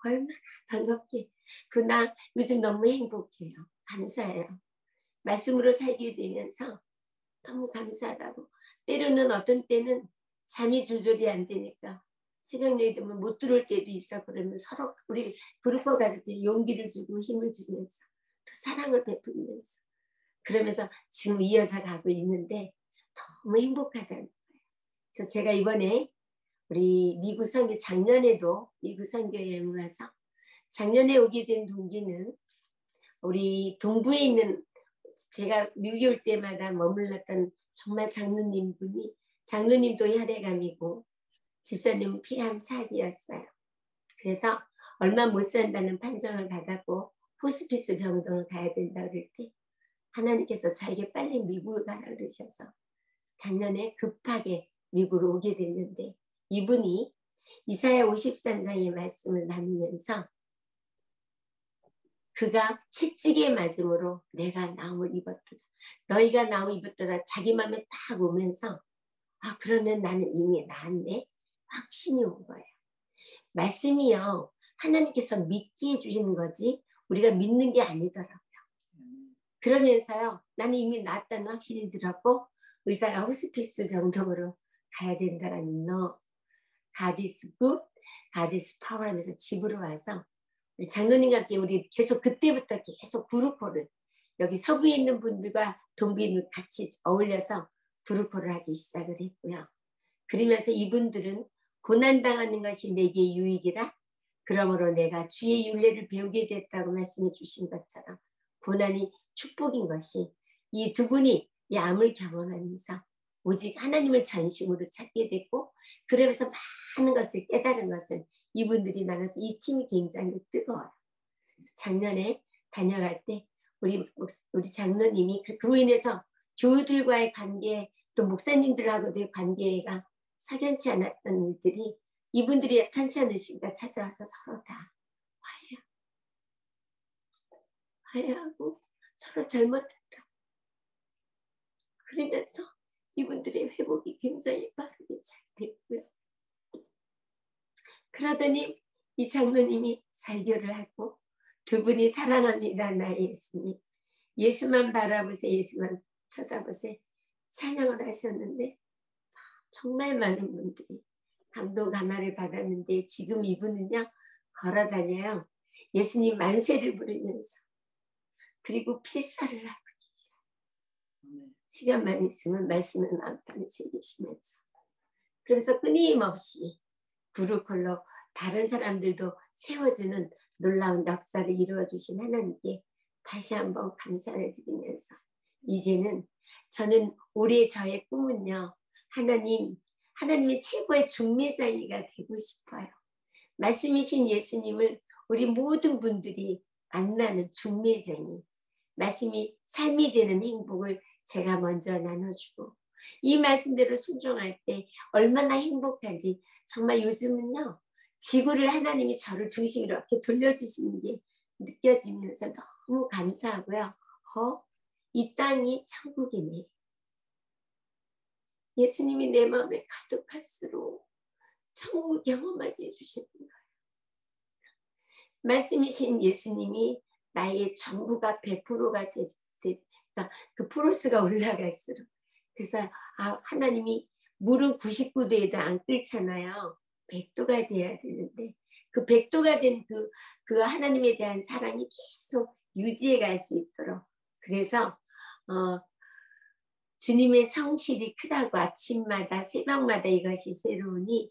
얼마나 반갑게. 나 요즘 너무 행복해요. 감사해요. 말씀으로 살게 되면서 너무 감사하다고. 때로는 어떤 때는 잠이 조절이 안 되니까 새벽녘에 되면 못 들어올 때도 있어. 그러면 서로 우리 그룹콜 가족들이 용기를 주고 힘을 주면서 또 사랑을 베풀면서 그러면서 지금 이어서 가고 있는데 너무 행복하다는 거예요. 그래서 제가 이번에 우리 미국 선교, 작년에도 미국 선교 여행을 와서 작년에 오게 된 동기는 우리 동부에 있는, 제가 미국에 올 때마다 머물렀던 정말 장로님 분이, 장로님도 혈액암이고 집사님은 폐암 4기였어요. 그래서 얼마 못 산다는 판정을 받았고 호스피스 병동을 가야 된다 그럴 때 하나님께서 저에게 빨리 미국을 가라 그러셔서 작년에 급하게 미국으로 오게 됐는데, 이분이 이사야 53장의 말씀을 나누면서 그가 채찍에 맞음으로 내가 나음을 입었도다. 너희가 나음을 입었도다. 자기 마음에 딱 오면서 아 그러면 나는 이미 나았네. 확신이 온 거예요. 말씀이요. 하나님께서 믿게 해주시는 거지 우리가 믿는 게 아니더라고요. 그러면서요. 나는 이미 나았다는 확신이 들었고 의사가 호스피스 병동으로 가야 된다라는 너 God is good, God is power 하면서 집으로 와서 우리 장로님과 함께 우리 계속 그때부터 계속 부르코를 여기 서부에 있는 분들과 동비는 같이 어울려서 부르코를 하기 시작을 했고요. 그러면서 이분들은 고난당하는 것이 내게 유익이라 그러므로 내가 주의 율례를 배우게 됐다고 말씀해 주신 것처럼 고난이 축복인 것이 이 두 분이 이 암을 경험하면서 오직 하나님을 전심으로 찾게 됐고 그러면서 많은 것을 깨달은 것은 이분들이 나눠서 이 팀이 굉장히 뜨거워요. 작년에 다녀갈 때 우리 장로님이 그로 인해서 교우들과의 관계 또 목사님들하고의 관계가 석연치 않았던 일들이 이분들이 편찮으시니까 찾아와서 서로 다 화해하고 서로 잘못했다. 그러면서 이분들의 회복이 굉장히 빠르게 잘 됐고요. 그러더니 이 장로님이 설교를 하고 두 분이 사랑합니다 나의 예수님. 예수만 바라보세요. 예수만 쳐다보세요. 찬양을 하셨는데 정말 많은 분들이 감동 감화를 받았는데 지금 이분은요 걸어다녀요. 예수님 만세를 부르면서 그리고 필사를 하고 계셔요. 시간만 있으면 말씀을 마음판에 새기시면서 그래서 끊임없이 부르콜로 다른 사람들도 세워주는 놀라운 역사를 이루어주신 하나님께 다시 한번 감사를 드리면서 이제는 저는 올해 저의 꿈은요. 하나님의 최고의 중매자이가 되고 싶어요. 말씀이신 예수님을 우리 모든 분들이 만나는 중매자이 말씀이 삶이 되는 행복을 제가 먼저 나눠주고 이 말씀대로 순종할 때 얼마나 행복한지 정말 요즘은요. 지구를 하나님이 저를 중심으로 이렇게 돌려주시는 게 느껴지면서 너무 감사하고요. 이 땅이 천국이네. 예수님이 내 마음에 가득할수록 천국 경험하게 해주시는 거예요. 말씀이신 예수님이 나의 전부가 100%가 됐다. 그 프로스가 올라갈수록 그래서 하나님이 물은 99도에도 안 끓잖아요. 100도가 돼야 되는데 그 100도가 된 그 하나님에 대한 사랑이 계속 유지해 갈 수 있도록 그래서 주님의 성실이 크다고 아침마다 새벽마다 이것이 새로우니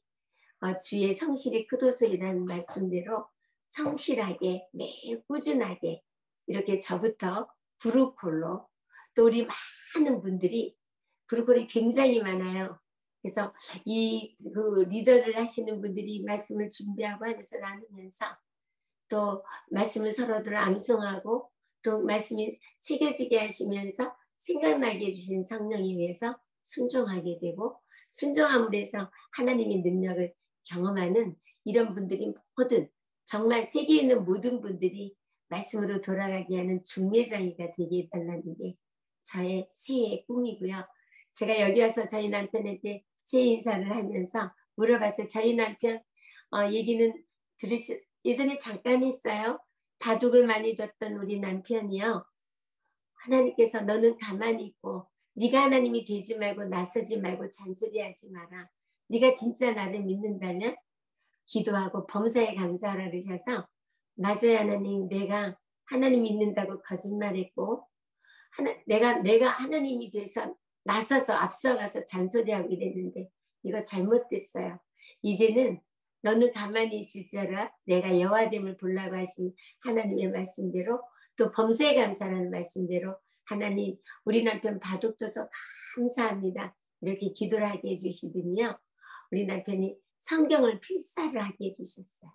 주의 성실이 크도소이라는 말씀대로 성실하게 매일 꾸준하게 이렇게 저부터 브루콜로 또 우리 많은 분들이 브루콜이 굉장히 많아요. 그래서 그 리더를 하시는 분들이 말씀을 준비하고 하면서 나누면서 또 말씀을 서로들 암송하고 또 말씀이 새겨지게 하시면서 생각나게 해주신 성령에 의해서 순종하게 되고 순종함으로 해서 하나님의 능력을 경험하는 이런 분들이 모든 정말 세계에 있는 모든 분들이 말씀으로 돌아가게 하는 중매장이가 되게 해달라는 게 저의 새해의 꿈이고요. 제가 여기 와서 저희 남편한테 새해 인사를 하면서 물어봤어요. 저희 남편 얘기는 예전에 잠깐 했어요. 바둑을 많이 뒀던 우리 남편이요. 하나님께서 너는 가만히 있고 네가 하나님이 되지 말고 나서지 말고 잔소리하지 마라. 네가 진짜 나를 믿는다면 기도하고 범사에 감사하라 그러셔서 맞아요 하나님 내가 하나님 믿는다고 거짓말했고 내가 하나님이 돼서 나서서 앞서가서 잔소리하고 이랬는데 이거 잘못됐어요. 이제는 너는 가만히 있을 줄 알아. 내가 여호와됨을 보려고 하신 하나님의 말씀대로 또 범사에 감사라는 말씀대로 하나님 우리 남편 바둑 둬서 감사합니다. 이렇게 기도를 하게 해주시더니요. 우리 남편이 성경을 필사를 하게 해주셨어요.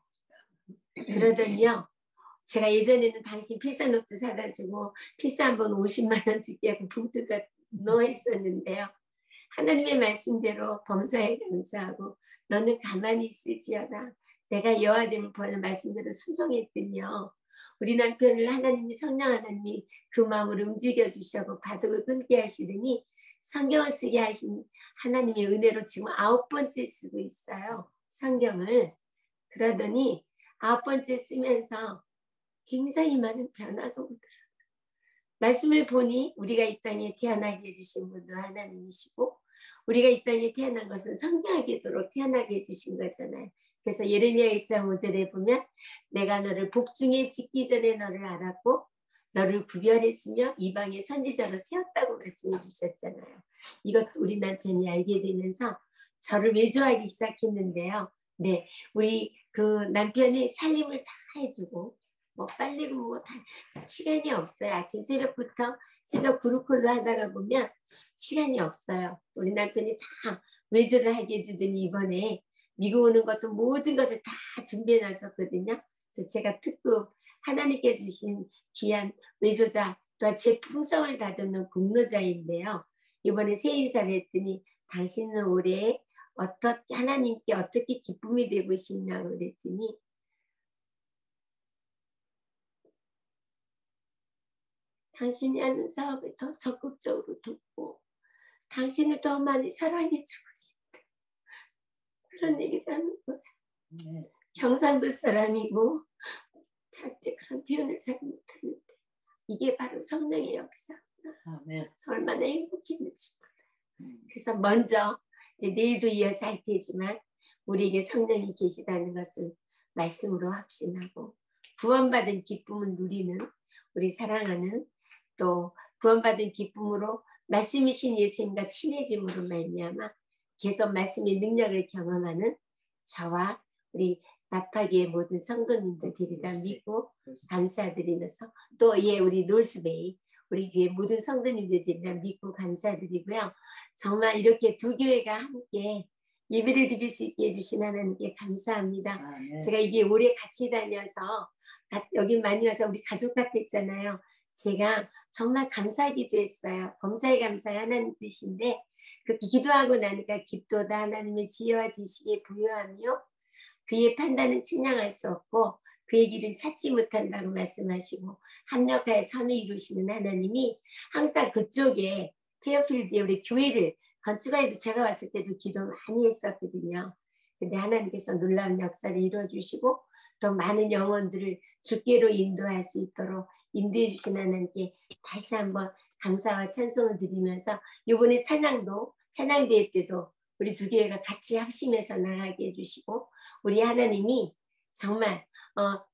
그러더니요. 제가 예전에는 당신 필사 노트 사다 주고 필사 한번 50만 원 줄게 하고 봉투가 넣어 있었는데요. 하나님의 말씀대로 범사에 감사하고 너는 가만히 있을지어다. 내가 여호와됨을 보는 말씀대로 순종했더니요. 우리 남편을 하나님이 성령 하나님이 그 마음을 움직여 주시고 바둑을 끊게 하시더니 성경을 쓰게 하신 하나님의 은혜로 지금 9번째 쓰고 있어요. 성경을. 그러더니 9번째 쓰면서 굉장히 많은 변화가 오더라고요. 말씀을 보니 우리가 이 땅에 태어나게 해주신 분도 하나님이시고 우리가 이 땅에 태어난 것은 성령하게도록 태어나게 해주신 거잖아요. 그래서 예레미야 1장 5절에 보면 내가 너를 복중에 짓기 전에 너를 알았고 너를 구별했으며 이방의 선지자로 세웠다고 말씀해 주셨잖아요. 이것도 우리 남편이 알게 되면서 저를 외조하기 시작했는데요. 네, 우리 그 남편이 살림을 다 해주고 뭐 빨래고 뭐 다 시간이 없어요. 아침 새벽부터 새벽 그루콜로 하다가 보면 시간이 없어요. 우리 남편이 다 외조를 하게 해주더니 이번에 미국 오는 것도 모든 것을 다 준비해 놨었거든요. 그래서 제가 특급 하나님께 주신 귀한 외조자 또한 제 품성을 다듬는 공로자인데요. 이번에 새 인사를 했더니 당신은 올해 어떻게 하나님께 어떻게 기쁨이 되고 싶냐고 그랬더니 당신이 하는 사업을 더 적극적으로 돕고 당신을 더 많이 사랑해주고 싶다. 그런 얘기를 하는 거예요. 네. 경상도 사람이고 절대 그런 표현을 잘 못하는데 이게 바로 성령의 역사구나. 네. 얼마나 행복했는지 몰라요. 그래서 먼저 이제 내일도 이어서 할 테지만 우리에게 성령이 계시다는 것을 말씀으로 확신하고 구원받은 기쁨을 누리는 우리 사랑하는 또 구원받은 기쁨으로 말씀이신 예수님과 친해짐으로 말미암아 계속 말씀의 능력을 경험하는 저와 우리 나파교의 모든 성도님들 되리라 믿고 감사드리면서 또 우리 노스베이 우리 교회 모든 성도님들 되리라 믿고 감사드리고요. 정말 이렇게 두 교회가 함께 예배를 드릴 수 있게 해주신 하나님께 감사합니다. 네. 제가 이게 오래 같이 다녀서 여기 많이 와서 우리 가족 같았잖아요. 제가 정말 감사하기도 했어요. 범사에 감사의 하나님 뜻인데 그렇게 기도하고 나니까 깊도다 하나님의 지혜와 지식에 부여하며 그의 판단은 측량할 수 없고 그의 길은 찾지 못한다고 말씀하시고 합력하여 선을 이루시는 하나님이 항상 그쪽에 페어필드에 우리 교회를 건축하에도 제가 왔을 때도 기도 많이 했었거든요. 근데 하나님께서 놀라운 역사를 이루어주시고 또 많은 영혼들을 주께로 인도할 수 있도록 인도해 주신 하나님께 다시 한번 감사와 찬송을 드리면서 이번에 찬양대회 때도 우리 두 교회가 같이 합심해서 나가게 해주시고 우리 하나님이 정말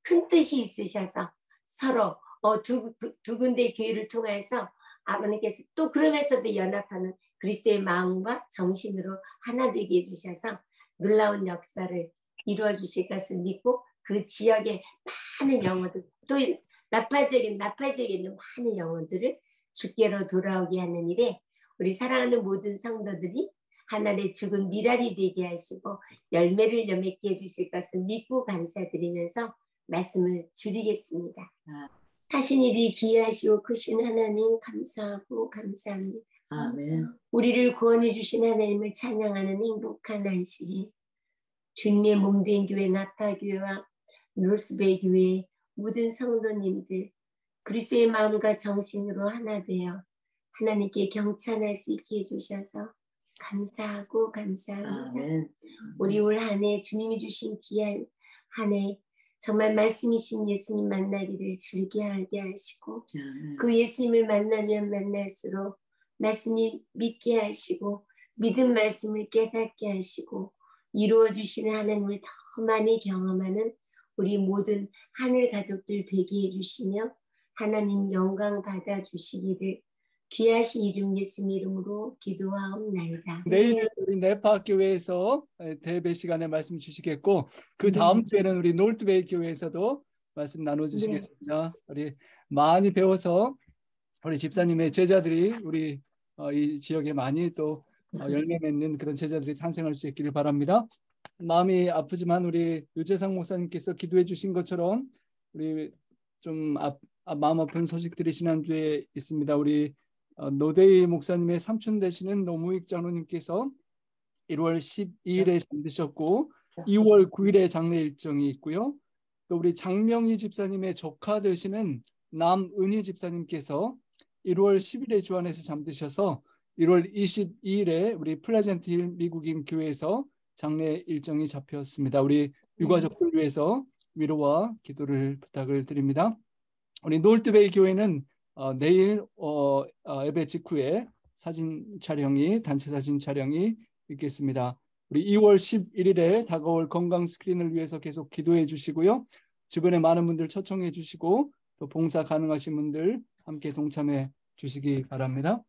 큰 뜻이 있으셔서 서로 두 군데의 교회를 통해서 아버님께서 또 그러면서도 연합하는 그리스도의 마음과 정신으로 하나 되게 해주셔서 놀라운 역사를 이루어 주실 것을 믿고 그 지역의 많은 영혼들 또 나팔지역에 있는 많은 영혼들을 주께로 돌아오게 하는 일에 우리 사랑하는 모든 성도들이 하나님의 죽은 미랄이 되게 하시고 열매를 맺게 해주실 것을 믿고 감사드리면서 말씀을 줄이겠습니다. 하신 일이 기이하시고 크신 하나님 감사하고 감사합니다. 아멘. 우리를 구원해 주신 하나님을 찬양하는 행복한 안식이 주님의 몸된 교회 나파교회와 노스베이 교회 모든 성도님들 그리스도의 마음과 정신으로 하나 되어 하나님께 경찬할 수 있게 해주셔서 감사하고 감사합니다. 아멘. 우리 올 한 해 주님이 주신 귀한 한 해 정말 말씀이신 예수님 만나기를 즐겨하게 하시고 그 예수님을 만나면 만날수록 말씀이 믿게 하시고 믿은 말씀을 깨닫게 하시고 이루어 주시는 하나님을 더 많이 경험하는 우리 모든 하늘 가족들 되게 해주시며 하나님 영광 받아주시기를 귀하신 이름 예수님 이름으로 기도하옵나이다. 내일 우리 네파 교회에서 대배 시간에 말씀 주시겠고 그 다음 주에는 우리 놀트베이 교회에서도 말씀 나눠주시겠습니다. 우리 많이 배워서 우리 집사님의 제자들이 우리 이 지역에 많이 또 열매 맺는 그런 제자들이 탄생할 수 있기를 바랍니다. 마음이 아프지만 우리 유재상 목사님께서 기도해 주신 것처럼 우리 좀 마음 아픈 소식들이 지난주에 있습니다. 우리 노대희 목사님의 삼촌 되시는 노무익 장로님께서 1월 12일에 잠드셨고 2월 9일에 장례 일정이 있고요. 또 우리 장명희 집사님의 조카 되시는 남은희 집사님께서 1월 10일에 주안에서 잠드셔서 1월 22일에 우리 플레전트 힐 미국인 교회에서 장례 일정이 잡혔습니다. 우리 유가족들 위해서 위로와 기도를 부탁을 드립니다. 우리 놀트베이 교회는 내일 예배 직후에 단체 사진 촬영이 있겠습니다. 우리 2월 11일에 다가올 건강 스크린을 위해서 계속 기도해 주시고요. 주변에 많은 분들 초청해 주시고 또 봉사 가능하신 분들 함께 동참해 주시기 바랍니다.